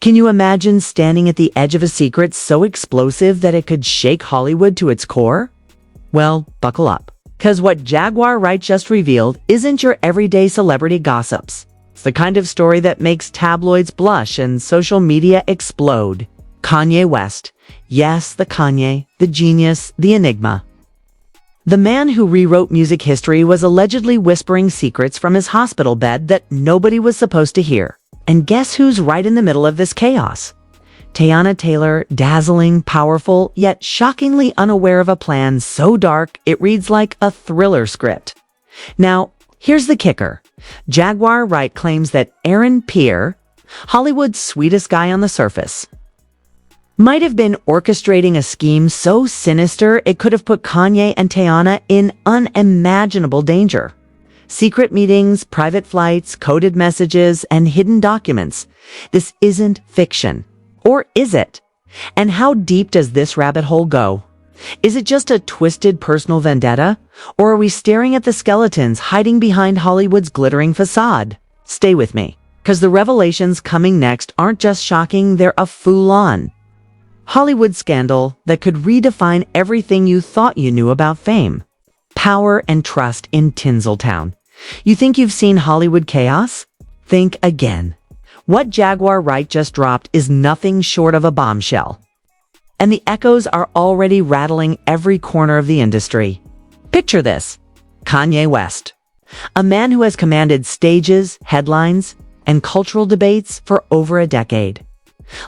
Can you imagine standing at the edge of a secret so explosive that it could shake Hollywood to its core? Well, buckle up, because what Jaguar Wright just revealed isn't your everyday celebrity gossips. It's the kind of story that makes tabloids blush and social media explode. Kanye West. Yes, the Kanye, the genius, the enigma. The man who rewrote music history was allegedly whispering secrets from his hospital bed that nobody was supposed to hear. And guess who's right in the middle of this chaos? Teyana Taylor, dazzling, powerful, yet shockingly unaware of a plan so dark it reads like a thriller script. Now, here's the kicker. Jaguar Wright claims that Pierre, Hollywood's sweetest guy on the surface, might have been orchestrating a scheme so sinister it could have put Kanye and Teyana in unimaginable danger. Secret meetings, private flights, coded messages, and hidden documents. This isn't fiction. Or is it? And how deep does this rabbit hole go? Is it just a twisted personal vendetta? Or are we staring at the skeletons hiding behind Hollywood's glittering facade? Stay with me, because the revelations coming next aren't just shocking, they're a full-on Hollywood scandal that could redefine everything you thought you knew about fame, power, and trust in Tinseltown. You think you've seen Hollywood chaos? Think again. What Jaguar Wright just dropped is nothing short of a bombshell. And the echoes are already rattling every corner of the industry. Picture this. Kanye West, a man who has commanded stages, headlines, and cultural debates for over a decade.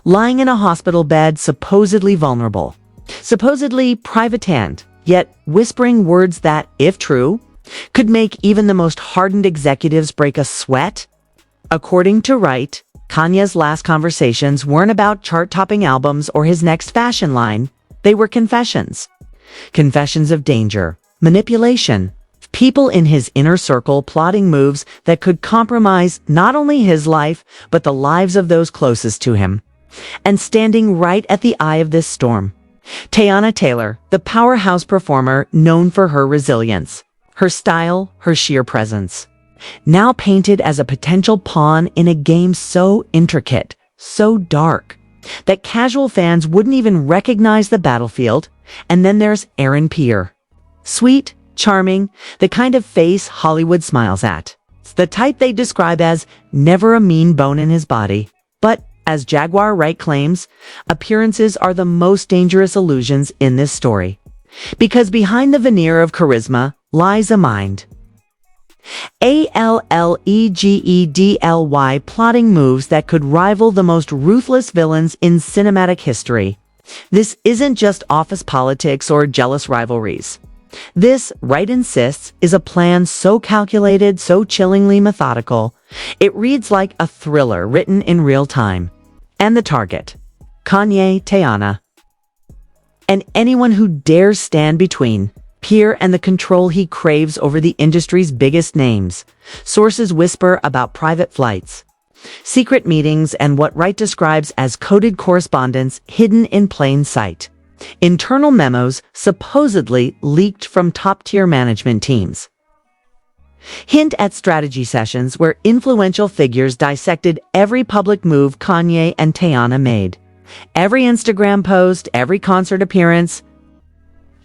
Lying in a hospital bed, supposedly vulnerable, supposedly private-hand, yet whispering words that, if true, could make even the most hardened executives break a sweat. According to Wright, Kanye's last conversations weren't about chart-topping albums or his next fashion line. They were confessions. Confessions of danger, manipulation, people in his inner circle plotting moves that could compromise not only his life, but the lives of those closest to him. And standing right at the eye of this storm, Teyana Taylor, the powerhouse performer known for her resilience, her style, her sheer presence, now painted as a potential pawn in a game so intricate, so dark, that casual fans wouldn't even recognize the battlefield. And then there's Pierre. Sweet, charming, the kind of face Hollywood smiles at. It's the type they describe as never a mean bone in his body. But as Jaguar Wright claims, appearances are the most dangerous illusions in this story. Because behind the veneer of charisma lies a mind. ALLEGEDLY, plotting moves that could rival the most ruthless villains in cinematic history. This isn't just office politics or jealous rivalries. This, Wright insists, is a plan so calculated, so chillingly methodical, it reads like a thriller written in real time. And the target: Kanye, Teyana, and anyone who dares stand between Pierre and the control he craves over the industry's biggest names. Sources whisper about private flights, secret meetings, and what Wright describes as coded correspondence hidden in plain sight. Internal memos supposedly leaked from top-tier management teams. Hint at strategy sessions where influential figures dissected every public move Kanye and Teyana made. Every Instagram post, every concert appearance,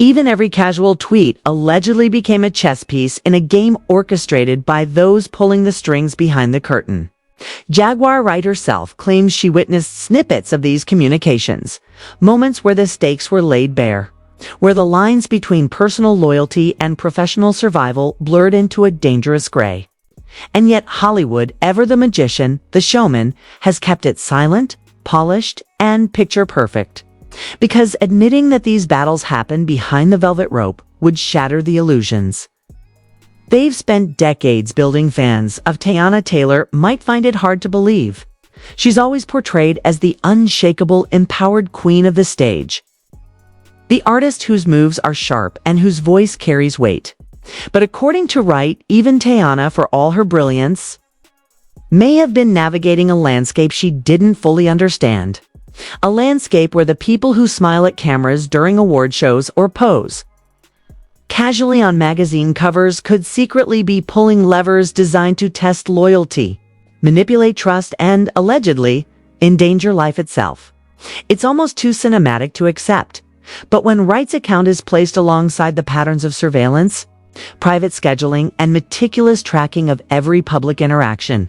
even every casual tweet allegedly became a chess piece in a game orchestrated by those pulling the strings behind the curtain. Jaguar Wright herself claims she witnessed snippets of these communications, moments where the stakes were laid bare, where the lines between personal loyalty and professional survival blurred into a dangerous gray. And yet Hollywood, ever the magician, the showman, has kept it silent, polished, and picture-perfect. Because admitting that these battles happen behind the velvet rope would shatter the illusions. They've spent decades building. Fans of Teyana Taylor might find it hard to believe. She's always portrayed as the unshakable, empowered queen of the stage. The artist whose moves are sharp and whose voice carries weight. But according to Wright, even Teyana, for all her brilliance, may have been navigating a landscape she didn't fully understand. A landscape where the people who smile at cameras during award shows or pose casually on magazine covers could secretly be pulling levers designed to test loyalty, manipulate trust, and, allegedly, endanger life itself. It's almost too cinematic to accept. But when Wright's account is placed alongside the patterns of surveillance, private scheduling, and meticulous tracking of every public interaction,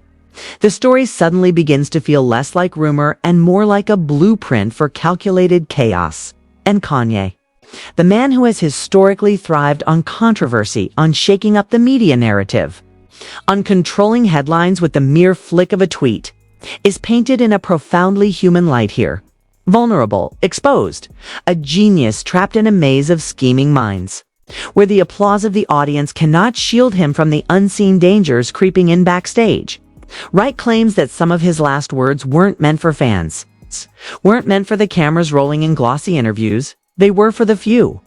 the story suddenly begins to feel less like rumor and more like a blueprint for calculated chaos. And Kanye, the man who has historically thrived on controversy, on shaking up the media narrative, on controlling headlines with the mere flick of a tweet, is painted in a profoundly human light here. Vulnerable, exposed, a genius trapped in a maze of scheming minds, where the applause of the audience cannot shield him from the unseen dangers creeping in backstage. Wright claims that some of his last words weren't meant for fans, weren't meant for the cameras rolling in glossy interviews. They were for the few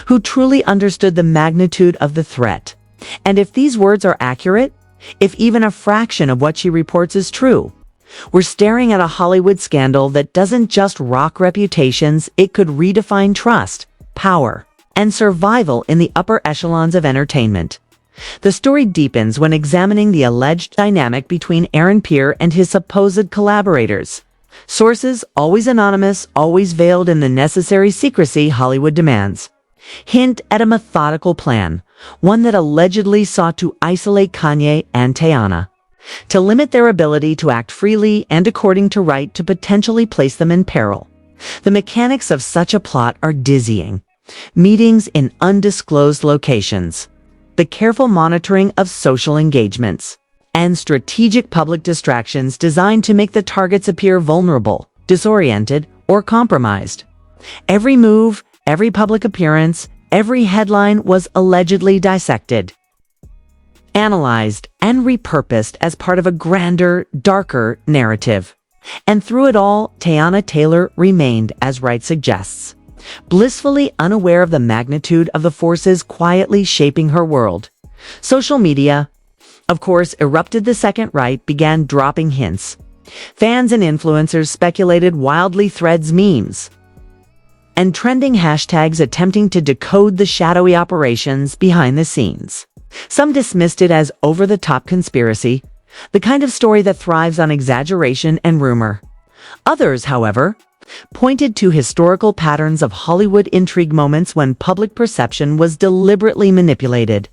who truly understood the magnitude of the threat. And if these words are accurate, if even a fraction of what she reports is true, we're staring at a Hollywood scandal that doesn't just rock reputations, it could redefine trust, power, and survival in the upper echelons of entertainment. The story deepens when examining the alleged dynamic between Pierre and his supposed collaborators. Sources, always anonymous, always veiled in the necessary secrecy Hollywood demands, hint at a methodical plan, one that allegedly sought to isolate Kanye and Teyana, to limit their ability to act freely and, according to Wright, to potentially place them in peril. The mechanics of such a plot are dizzying. Meetings in undisclosed locations, the careful monitoring of social engagements, and strategic public distractions designed to make the targets appear vulnerable, disoriented, or compromised. Every move, every public appearance, every headline was allegedly dissected, analyzed, and repurposed as part of a grander, darker narrative. And through it all, Teyana Taylor remained, as Wright suggests, blissfully unaware of the magnitude of the forces quietly shaping her world. Social media, of course, erupted the second Wright began dropping hints. Fans and influencers speculated wildly, threads, memes, and trending hashtags attempting to decode the shadowy operations behind the scenes. Some dismissed it as over-the-top conspiracy, the kind of story that thrives on exaggeration and rumor. Others, however, pointed to historical patterns of Hollywood intrigue, moments when public perception was deliberately manipulated,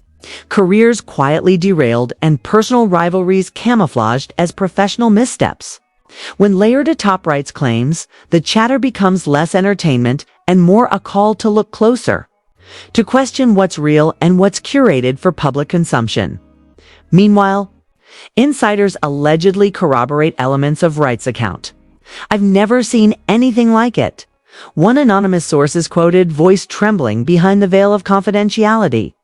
careers quietly derailed, and personal rivalries camouflaged as professional missteps. When layered atop Wright's claims, the chatter becomes less entertainment and more a call to look closer, to question what's real and what's curated for public consumption. Meanwhile, insiders allegedly corroborate elements of Wright's account. "I've never seen anything like it." One anonymous source is quoted, voice trembling behind the veil of confidentiality.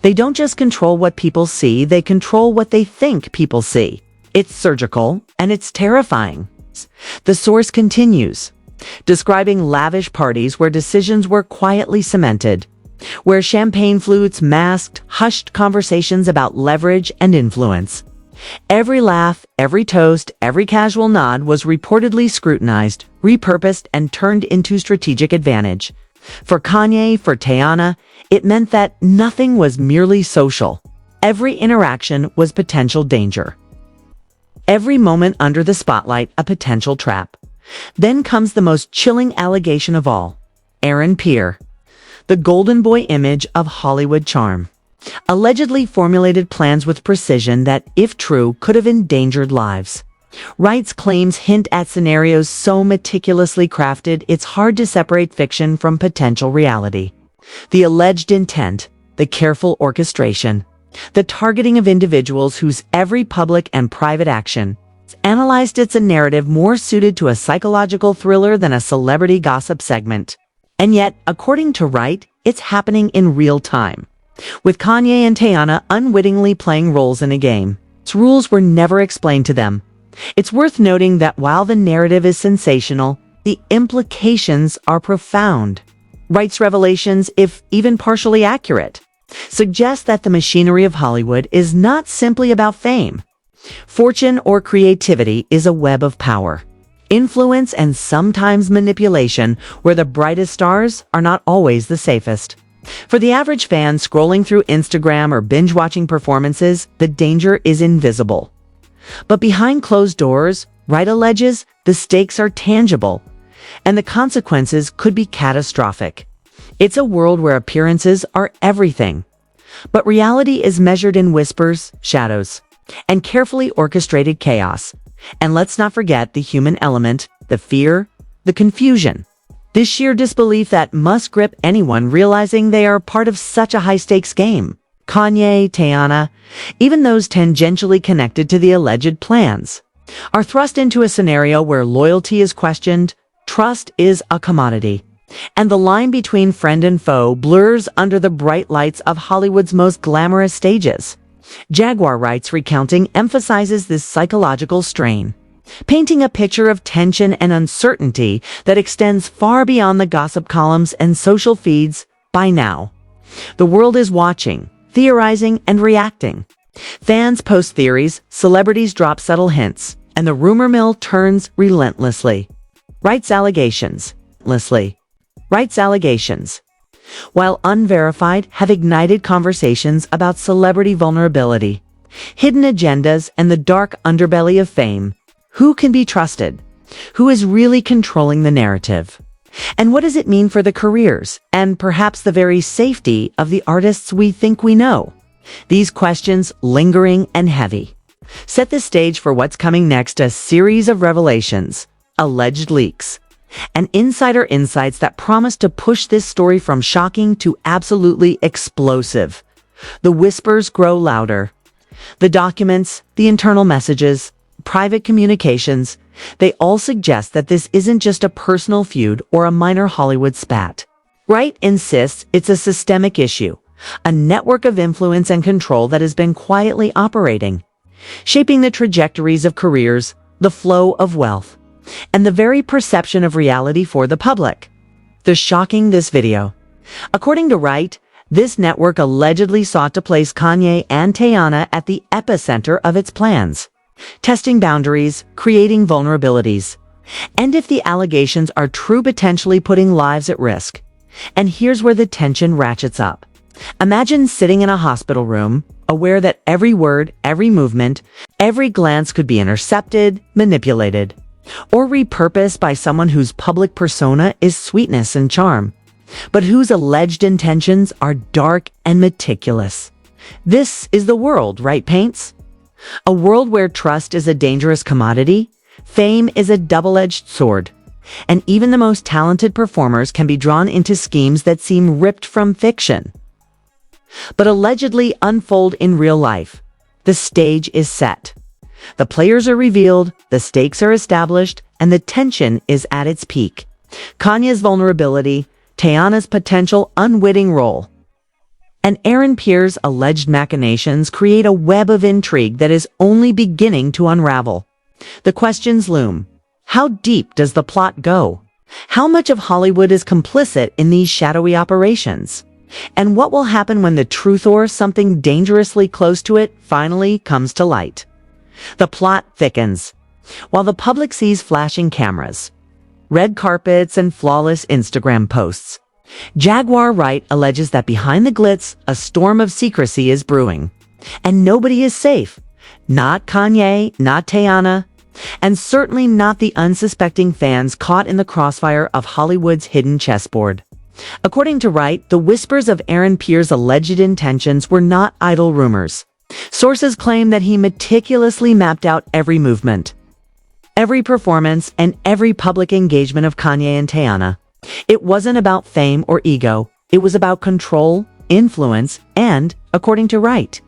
"They don't just control what people see, they control what they think people see. It's surgical, and it's terrifying." The source continues, describing lavish parties where decisions were quietly cemented, where champagne flutes masked hushed conversations about leverage and influence. Every laugh, every toast, every casual nod was reportedly scrutinized, repurposed, and turned into strategic advantage. For Kanye, for Teyana, it meant that nothing was merely social. Every interaction was potential danger. Every moment under the spotlight, a potential trap. Then comes the most chilling allegation of all. Pierre, the golden boy image of Hollywood charm, allegedly formulated plans with precision that, if true, could have endangered lives. Wright's claims hint at scenarios so meticulously crafted it's hard to separate fiction from potential reality. The alleged intent, the careful orchestration, the targeting of individuals whose every public and private action analyzed, it's a narrative more suited to a psychological thriller than a celebrity gossip segment. And yet, according to Wright, it's happening in real time, with Kanye and Teyana unwittingly playing roles in a game. Its rules were never explained to them. It's worth noting that while the narrative is sensational, the implications are profound. Wright's revelations, if even partially accurate, suggest that the machinery of Hollywood is not simply about fame. Fortune or creativity is a web of power, influence, and sometimes manipulation, where the brightest stars are not always the safest. For the average fan scrolling through Instagram or binge-watching performances, the danger is invisible. But behind closed doors, Wright alleges the stakes are tangible, and the consequences could be catastrophic. It's a world where appearances are everything. But reality is measured in whispers, shadows, and carefully orchestrated chaos. And let's not forget the human element, the fear, the confusion. This sheer disbelief that must grip anyone realizing they are part of such a high-stakes game. Kanye, Teyana, even those tangentially connected to the alleged plans, are thrust into a scenario where loyalty is questioned, trust is a commodity, and the line between friend and foe blurs under the bright lights of Hollywood's most glamorous stages. Jaguar Wright's recounting emphasizes this psychological strain, painting a picture of tension and uncertainty that extends far beyond the gossip columns and social feeds. By now, the world is watching, theorizing, and reacting. Fans post theories, celebrities drop subtle hints, and the rumor mill turns relentlessly. Wright's allegations, while unverified, have ignited conversations about celebrity vulnerability, hidden agendas, and the dark underbelly of fame. Who can be trusted? Who is really controlling the narrative? And what does it mean for the careers, and perhaps the very safety of the artists we think we know? These questions, lingering and heavy, set the stage for what's coming next: a series of revelations, alleged leaks, and insider insights that promise to push this story from shocking to absolutely explosive. The whispers grow louder. The documents, the internal messages, private communications, they all suggest that this isn't just a personal feud or a minor Hollywood spat. Wright insists it's a systemic issue, a network of influence and control that has been quietly operating, shaping the trajectories of careers, the flow of wealth, and the very perception of reality for the public. The shocking this video. According to Wright, this network allegedly sought to place Kanye and Teyana at the epicenter of its plans, testing boundaries, creating vulnerabilities, and if the allegations are true, potentially putting lives at risk. And here's where the tension ratchets up. Imagine sitting in a hospital room, aware that every word, every movement, every glance could be intercepted, manipulated, or repurposed by someone whose public persona is sweetness and charm, but whose alleged intentions are dark and meticulous. This is the world Wright paints. A world where trust is a dangerous commodity, fame is a double-edged sword, and even the most talented performers can be drawn into schemes that seem ripped from fiction, but allegedly unfold in real life. The stage is set. The players are revealed, the stakes are established, and the tension is at its peak. Kanye's vulnerability, Teyana's potential unwitting role, and Pierre's alleged machinations create a web of intrigue that is only beginning to unravel. The questions loom. How deep does the plot go? How much of Hollywood is complicit in these shadowy operations? And what will happen when the truth, or something dangerously close to it, finally comes to light? The plot thickens. While the public sees flashing cameras, red carpets, and flawless Instagram posts, Jaguar Wright alleges that behind the glitz, a storm of secrecy is brewing. And nobody is safe. Not Kanye, not Teyana, and certainly not the unsuspecting fans caught in the crossfire of Hollywood's hidden chessboard. According to Wright, the whispers of Pierre's alleged intentions were not idle rumors. Sources claim that he meticulously mapped out every movement, every performance, and every public engagement of Kanye and Teyana. It wasn't about fame or ego. It was about control, influence, and, according to Wright,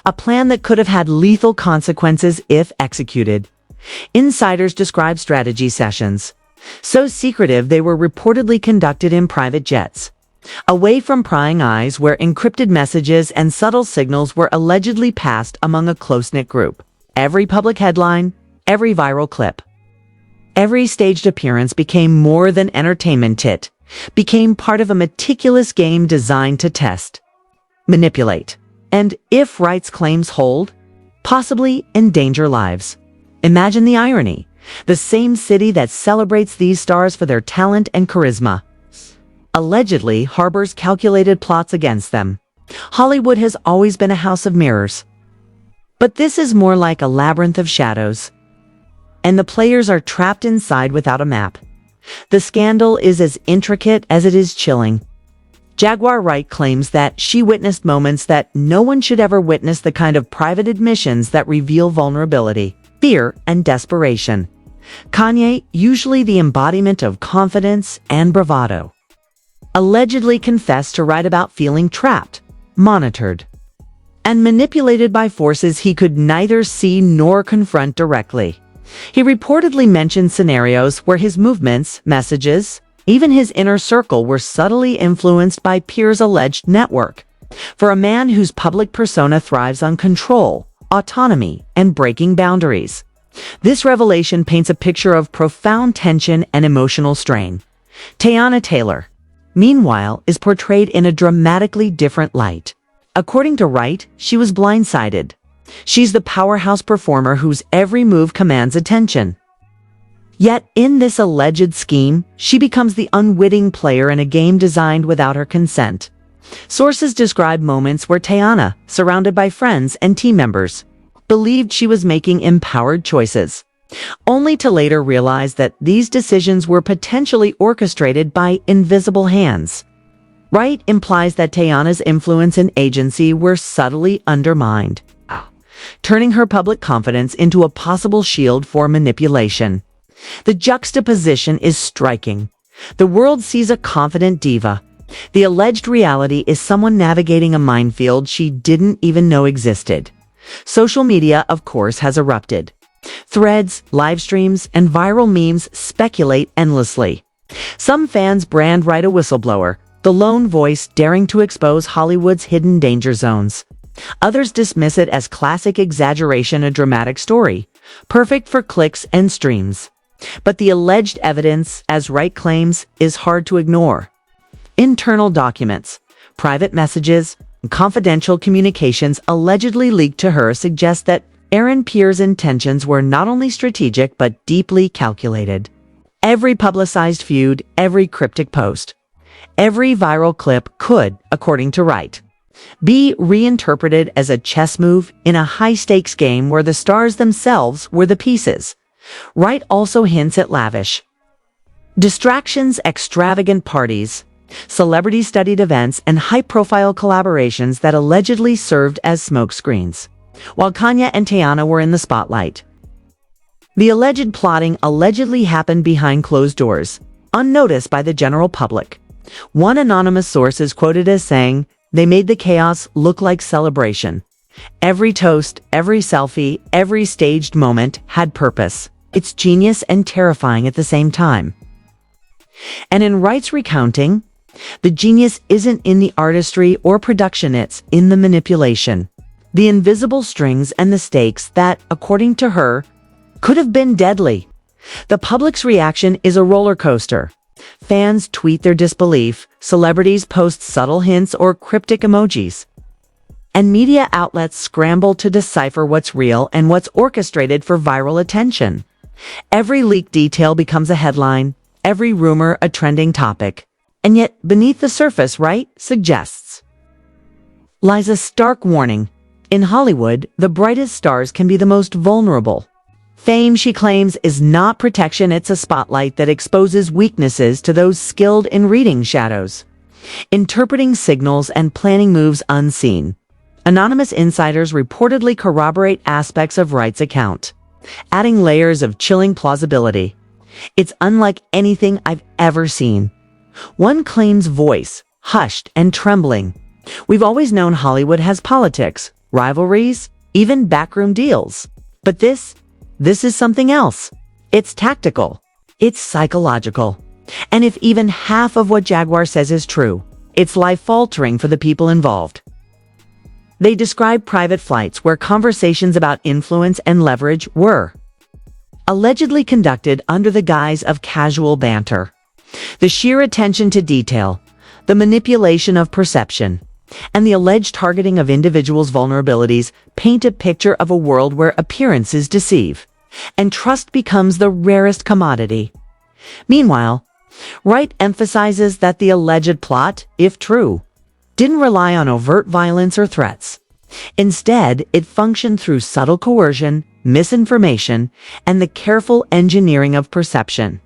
a plan that could have had lethal consequences if executed. Insiders describe strategy sessions so secretive they were reportedly conducted in private jets, away from prying eyes, where encrypted messages and subtle signals were allegedly passed among a close-knit group. Every public headline, every viral clip, every staged appearance became more than entertainment. It became part of a meticulous game designed to test, manipulate, and, if Wright's claims hold, possibly endanger lives. Imagine the irony. The same city that celebrates these stars for their talent and charisma allegedly harbors calculated plots against them. Hollywood has always been a house of mirrors, but this is more like a labyrinth of shadows. and the players are trapped inside without a map. The scandal is as intricate as it is chilling. Jaguar Wright claims that she witnessed moments that no one should ever witness, the kind of private admissions that reveal vulnerability, fear, and desperation. Kanye, usually the embodiment of confidence and bravado, allegedly confessed to write about feeling trapped, monitored, and manipulated by forces he could neither see nor confront directly. He reportedly mentioned scenarios where his movements, messages, even his inner circle were subtly influenced by Pierre's alleged network. For a man whose public persona thrives on control, autonomy, and breaking boundaries, this revelation paints a picture of profound tension and emotional strain. Teyana Taylor, meanwhile, is portrayed in a dramatically different light. According to Wright, she was blindsided. She's the powerhouse performer whose every move commands attention. Yet, in this alleged scheme, she becomes the unwitting player in a game designed without her consent. Sources describe moments where Teyana, surrounded by friends and team members, believed she was making empowered choices, only to later realize that these decisions were potentially orchestrated by invisible hands. Wright implies that Teyana's influence and agency were subtly undermined, turning her public confidence into a possible shield for manipulation. The juxtaposition is striking. The world sees a confident diva. The alleged reality is someone navigating a minefield she didn't even know existed. Social media, of course, has erupted. Threads, live streams, and viral memes speculate endlessly. Some fans brand Wright a whistleblower, the lone voice daring to expose Hollywood's hidden danger zones. Others dismiss it as classic exaggeration, a dramatic story, perfect for clicks and streams. But the alleged evidence, as Wright claims, is hard to ignore. Internal documents, private messages, and confidential communications allegedly leaked to her suggest that Pierre's intentions were not only strategic but deeply calculated. Every publicized feud, every cryptic post, every viral clip could, according to Wright, be reinterpreted as a chess move in a high-stakes game where the stars themselves were the pieces. Wright also hints at lavish distractions, extravagant parties, celebrity-studied events, and high-profile collaborations that allegedly served as smokescreens, while Kanye and Teyana were in the spotlight. The alleged plotting allegedly happened behind closed doors, unnoticed by the general public. One anonymous source is quoted as saying, "They made the chaos look like celebration. Every toast, every selfie, every staged moment had purpose. It's genius and terrifying at the same time." And in Wright's recounting, the genius isn't in the artistry or production, it's in the manipulation. The invisible strings and the stakes that, according to her, could have been deadly. The public's reaction is a roller coaster. Fans tweet their disbelief, celebrities post subtle hints or cryptic emojis, and media outlets scramble to decipher what's real and what's orchestrated for viral attention. Every leaked detail becomes a headline, every rumor a trending topic. And yet, beneath the surface, Wright suggests, lies a stark warning. In Hollywood, the brightest stars can be the most vulnerable. Fame, she claims, is not protection, it's a spotlight that exposes weaknesses to those skilled in reading shadows, interpreting signals, and planning moves unseen. Anonymous insiders reportedly corroborate aspects of Wright's account, adding layers of chilling plausibility. It's unlike anything I've ever seen. One claims voice, hushed and trembling. We've always known Hollywood has politics, rivalries, even backroom deals. But this is something else. It's tactical. It's psychological. And if even half of what Jaguar says is true, it's life-altering for the people involved. They describe private flights where conversations about influence and leverage were allegedly conducted under the guise of casual banter. The sheer attention to detail, the manipulation of perception, and the alleged targeting of individuals' vulnerabilities paint a picture of a world where appearances deceive, and trust becomes the rarest commodity. Meanwhile, Wright emphasizes that the alleged plot, if true, didn't rely on overt violence or threats. Instead, it functioned through subtle coercion, misinformation, and the careful engineering of perception.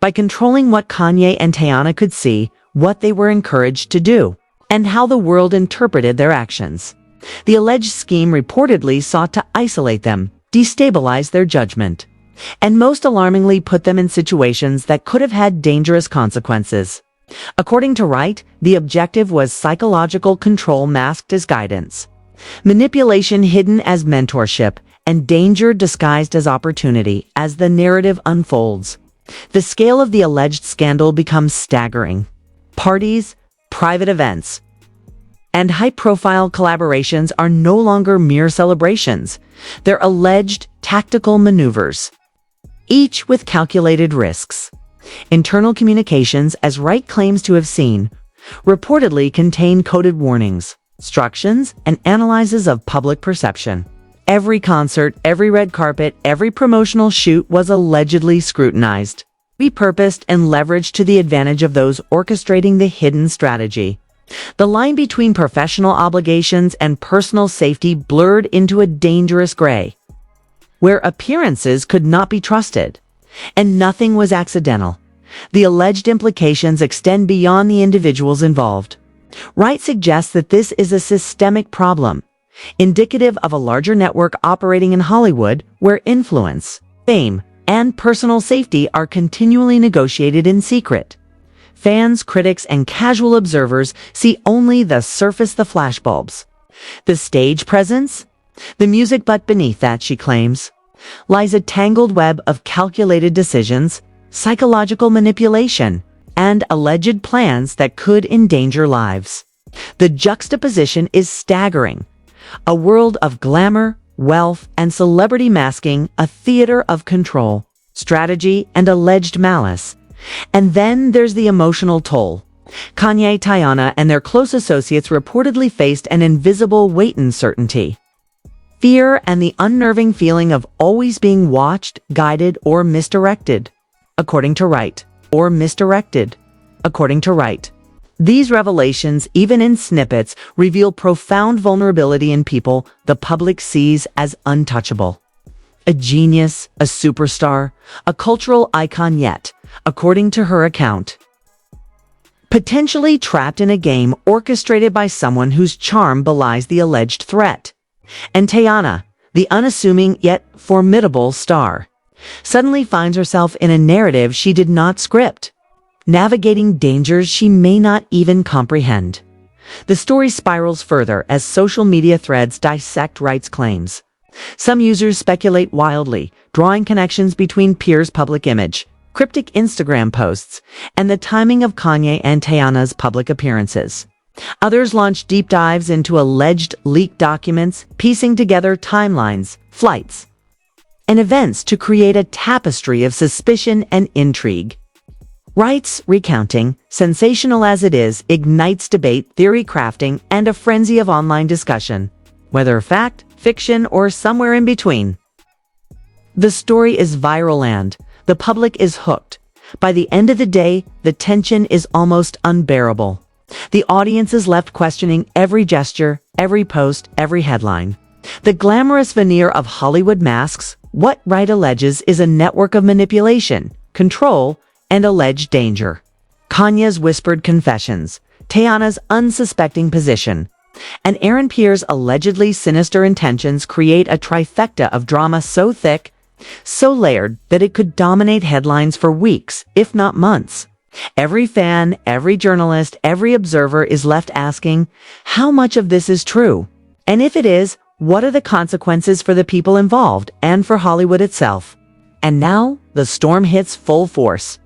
By controlling what Kanye and Teyana could see, what they were encouraged to do, and how the world interpreted their actions. The alleged scheme reportedly sought to isolate them, destabilize their judgment, and most alarmingly put them in situations that could have had dangerous consequences. According to Wright, the objective was psychological control masked as guidance, manipulation hidden as mentorship, and danger disguised as opportunity as the narrative unfolds. The scale of the alleged scandal becomes staggering. Parties, private events, and high-profile collaborations are no longer mere celebrations. They're alleged tactical maneuvers, each with calculated risks. Internal communications, as Wright claims to have seen, reportedly contain coded warnings, instructions, and analyses of public perception. Every concert, every red carpet, every promotional shoot was allegedly scrutinized, repurposed, and leveraged to the advantage of those orchestrating the hidden strategy. The line between professional obligations and personal safety blurred into a dangerous gray, where appearances could not be trusted, and nothing was accidental. The alleged implications extend beyond the individuals involved. Wright suggests that this is a systemic problem, indicative of a larger network operating in Hollywood where influence, fame, and personal safety are continually negotiated in secret. Fans, critics, and casual observers see only the surface, the flashbulbs, the stage presence, the music, but beneath that, she claims, lies a tangled web of calculated decisions, psychological manipulation, and alleged plans that could endanger lives. The juxtaposition is staggering. A world of glamour, wealth, and celebrity masking a theater of control, strategy, and alleged malice. And then there's the emotional toll. Kanye, Teyana, and their close associates reportedly faced an invisible weight: uncertainty, fear, and the unnerving feeling of always being watched, guided, or misdirected. According to Wright. These revelations, even in snippets, reveal profound vulnerability in people the public sees as untouchable. A genius, a superstar, a cultural icon, yet, according to her account, potentially trapped in a game orchestrated by someone whose charm belies the alleged threat. And Teyana, the unassuming yet formidable star, suddenly finds herself in a narrative she did not script, navigating dangers she may not even comprehend. The story spirals further as social media threads dissect Wright's claims. Some users speculate wildly, drawing connections between Pierre's public image, cryptic Instagram posts, and the timing of Kanye and Teyana's public appearances. Others launch deep dives into alleged leaked documents, piecing together timelines, flights, and events to create a tapestry of suspicion and intrigue. Wright's recounting, sensational as it is, ignites debate, theory crafting, and a frenzy of online discussion, whether fact, fiction, or somewhere in between. The story is viral and the public is hooked. By the end of the day, the tension is almost unbearable. The audience is left questioning every gesture, every post, every headline. The glamorous veneer of Hollywood masks what Wright alleges is a network of manipulation, control, and alleged danger. Kanye's whispered confessions, Teyana's unsuspecting position, and Pierre's allegedly sinister intentions create a trifecta of drama so thick, so layered, that it could dominate headlines for weeks, if not months. Every fan, every journalist, every observer is left asking, how much of this is true? And if it is, what are the consequences for the people involved and for Hollywood itself? And now, the storm hits full force.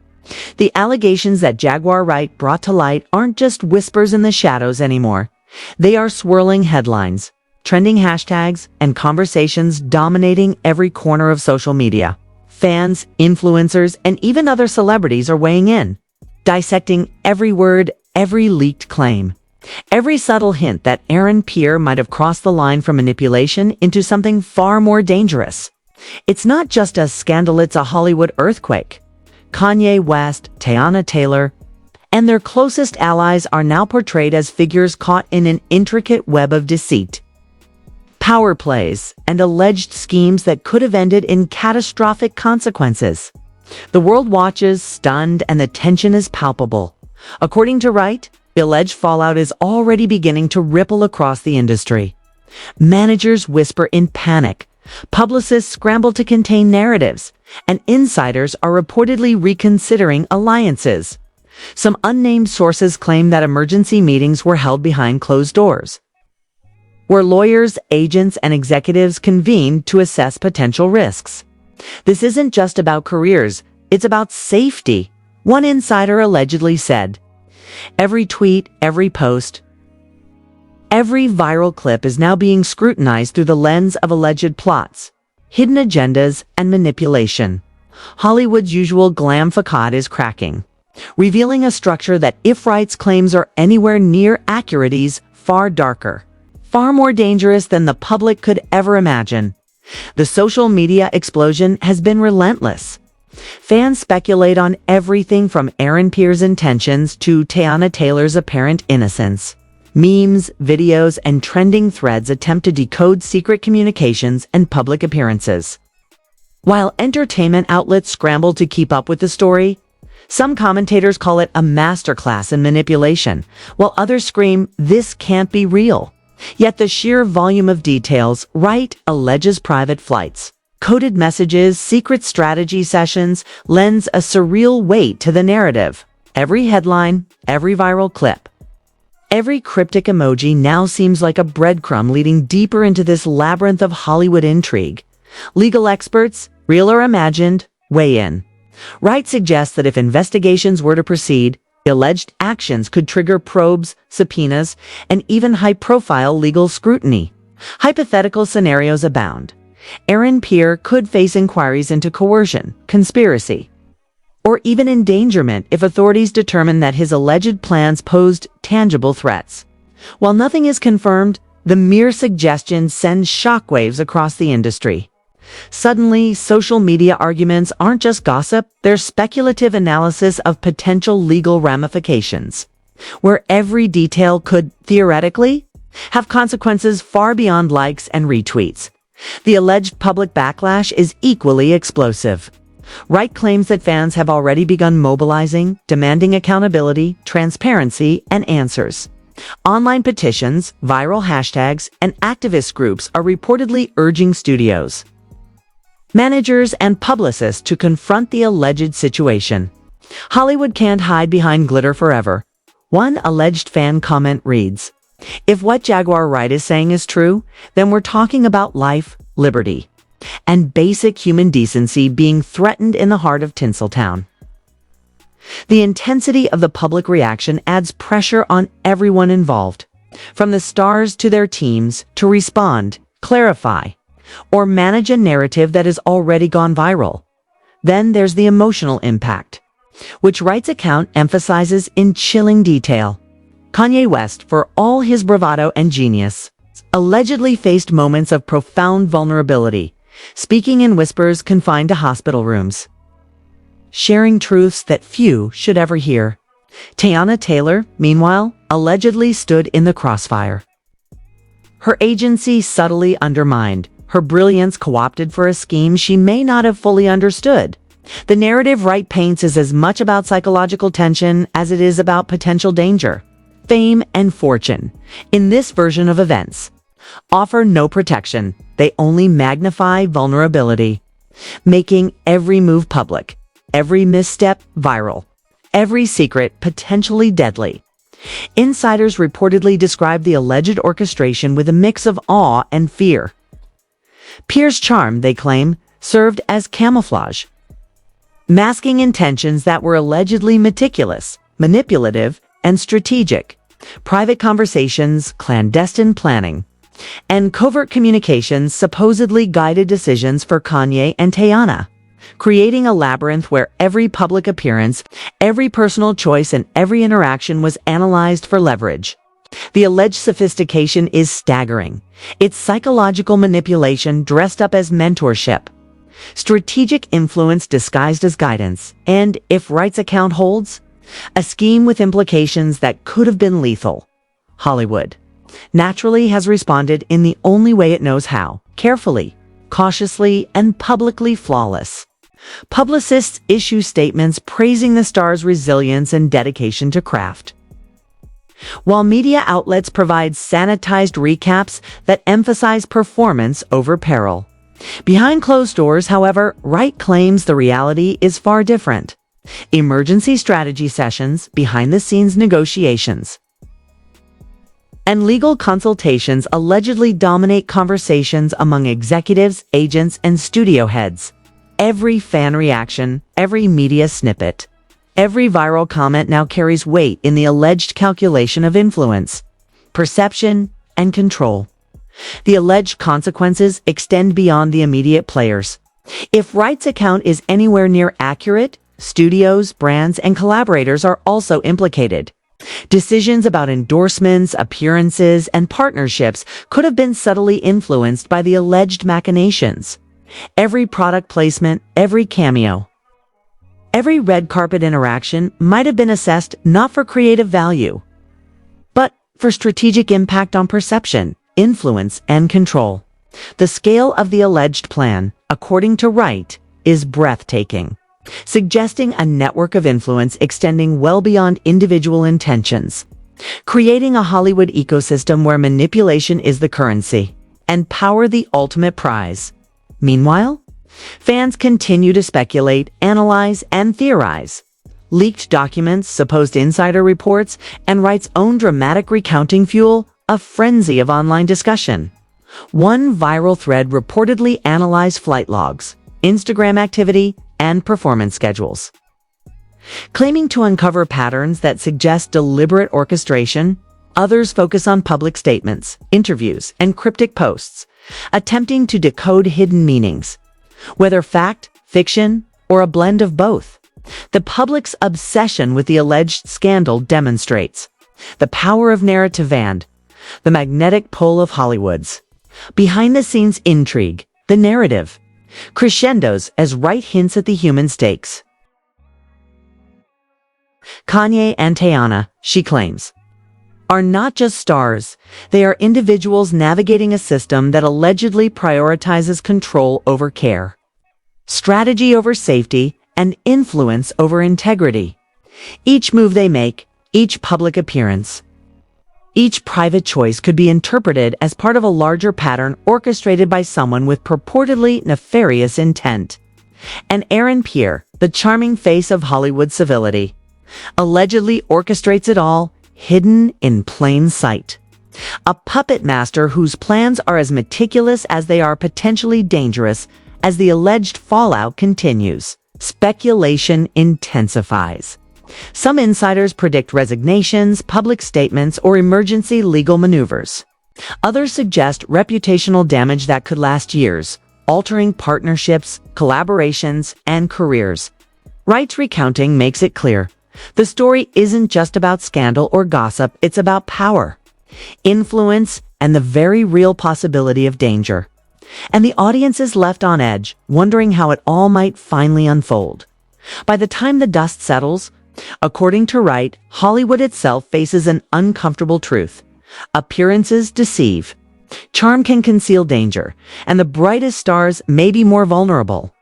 The allegations that Jaguar Wright brought to light aren't just whispers in the shadows anymore. They are swirling headlines, trending hashtags, and conversations dominating every corner of social media. Fans, influencers, and even other celebrities are weighing in, dissecting every word, every leaked claim, every subtle hint that Pierre might have crossed the line from manipulation into something far more dangerous. It's not just a scandal, it's a Hollywood earthquake. Kanye West, Teyana Taylor, and their closest allies are now portrayed as figures caught in an intricate web of deceit, power plays, and alleged schemes that could have ended in catastrophic consequences. The world watches, stunned, and the tension is palpable. According to Wright, the alleged fallout is already beginning to ripple across the industry. Managers whisper in panic, publicists scramble to contain narratives, and insiders are reportedly reconsidering alliances. Some unnamed sources claim that emergency meetings were held behind closed doors, where lawyers, agents, and executives convened to assess potential risks. This isn't just about careers, it's about safety, one insider allegedly said. Every tweet, every post, every viral clip is now being scrutinized through the lens of alleged plots, hidden agendas, and manipulation. Hollywood's usual glam facade is cracking, revealing a structure that, if Wright's claims are anywhere near accurate, is far darker, far more dangerous than the public could ever imagine. The social media explosion has been relentless. Fans speculate on everything from Pierre's intentions to Teyana Taylor's apparent innocence. Memes, videos, and trending threads attempt to decode secret communications and public appearances. While entertainment outlets scramble to keep up with the story, some commentators call it a masterclass in manipulation, while others scream, "This can't be real." Yet the sheer volume of details, Wright alleges private flights, coded messages, secret strategy sessions, lends a surreal weight to the narrative. Every headline, every viral clip, every cryptic emoji now seems like a breadcrumb leading deeper into this labyrinth of Hollywood intrigue. Legal experts, real or imagined, weigh in. Wright suggests that if investigations were to proceed, the alleged actions could trigger probes, subpoenas, and even high-profile legal scrutiny. Hypothetical scenarios abound. Pierre could face inquiries into coercion, conspiracy, or even endangerment if authorities determine that his alleged plans posed tangible threats. While nothing is confirmed, the mere suggestion sends shockwaves across the industry. Suddenly, social media arguments aren't just gossip, they're speculative analysis of potential legal ramifications, where every detail could, theoretically, have consequences far beyond likes and retweets. The alleged public backlash is equally explosive. Wright claims that fans have already begun mobilizing, demanding accountability, transparency, and answers. Online petitions, viral hashtags, and activist groups are reportedly urging studios, managers, and publicists to confront the alleged situation. Hollywood can't hide behind glitter forever. One alleged fan comment reads, "If what Jaguar Wright is saying is true, then we're talking about life, liberty, and basic human decency being threatened in the heart of Tinseltown." The intensity of the public reaction adds pressure on everyone involved, from the stars to their teams, to respond, clarify, or manage a narrative that has already gone viral. Then there's the emotional impact, which Wright's account emphasizes in chilling detail. Kanye West, for all his bravado and genius, allegedly faced moments of profound vulnerability, speaking in whispers confined to hospital rooms, sharing truths that few should ever hear. Teyana Taylor, meanwhile, allegedly stood in the crossfire. Her agency subtly undermined, her brilliance co-opted for a scheme she may not have fully understood. The narrative Wright paints is as much about psychological tension as it is about potential danger. Fame and fortune, in this version of events, offer no protection. They only magnify vulnerability, making every move public, every misstep viral, every secret potentially deadly. Insiders reportedly describe the alleged orchestration with a mix of awe and fear. Pierre's charm, they claim, served as camouflage, masking intentions that were allegedly meticulous, manipulative, and strategic. Private conversations, clandestine planning, and covert communications supposedly guided decisions for Kanye and Teyana, creating a labyrinth where every public appearance, every personal choice, and every interaction was analyzed for leverage. The alleged sophistication is staggering. It's psychological manipulation dressed up as mentorship, strategic influence disguised as guidance, and, if Wright's account holds, a scheme with implications that could have been lethal. Hollywood, naturally has responded in the only way it knows how, carefully, cautiously, and publicly flawless. Publicists issue statements praising the star's resilience and dedication to craft, while media outlets provide sanitized recaps that emphasize performance over peril. Behind closed doors, however, Wright claims the reality is far different. Emergency strategy sessions, behind-the-scenes negotiations, and legal consultations allegedly dominate conversations among executives, agents, and studio heads. Every fan reaction, every media snippet, every viral comment now carries weight in the alleged calculation of influence, perception, and control. The alleged consequences extend beyond the immediate players. If Wright's account is anywhere near accurate, studios, brands, and collaborators are also implicated. Decisions about endorsements, appearances, and partnerships could have been subtly influenced by the alleged machinations. Every product placement, every cameo, every red carpet interaction might have been assessed not for creative value, but for strategic impact on perception, influence, and control. The scale of the alleged plan, according to Wright, is breathtaking, suggesting a network of influence extending well beyond individual intentions, creating a Hollywood ecosystem where manipulation is the currency and power the ultimate prize. Meanwhile, fans continue to speculate, analyze, and theorize. Leaked documents, supposed insider reports, and Wright's own dramatic recounting fuel a frenzy of online discussion. One viral thread reportedly analyzed flight logs, Instagram activity, and performance schedules, claiming to uncover patterns that suggest deliberate orchestration. Others focus on public statements, interviews, and cryptic posts, attempting to decode hidden meanings, whether fact, fiction, or a blend of both. The public's obsession with the alleged scandal demonstrates the power of narrative and the magnetic pull of Hollywood's behind-the-scenes intrigue. The narrative crescendos as Wright hints at the human stakes. Kanye and Teyana, she claims, are not just stars, they are individuals navigating a system that allegedly prioritizes control over care, strategy over safety, and influence over integrity. Each move they make, each public appearance, each private choice could be interpreted as part of a larger pattern orchestrated by someone with purportedly nefarious intent. And Pierre, the charming face of Hollywood civility, allegedly orchestrates it all, hidden in plain sight. A puppet master whose plans are as meticulous as they are potentially dangerous. As the alleged fallout continues, speculation intensifies. Some insiders predict resignations, public statements, or emergency legal maneuvers. Others suggest reputational damage that could last years, altering partnerships, collaborations, and careers. Wright's recounting makes it clear. The story isn't just about scandal or gossip, it's about power, influence, and the very real possibility of danger. And the audience is left on edge, wondering how it all might finally unfold. By the time the dust settles, according to Wright, Hollywood itself faces an uncomfortable truth. Appearances deceive. Charm can conceal danger, and the brightest stars may be more vulnerable.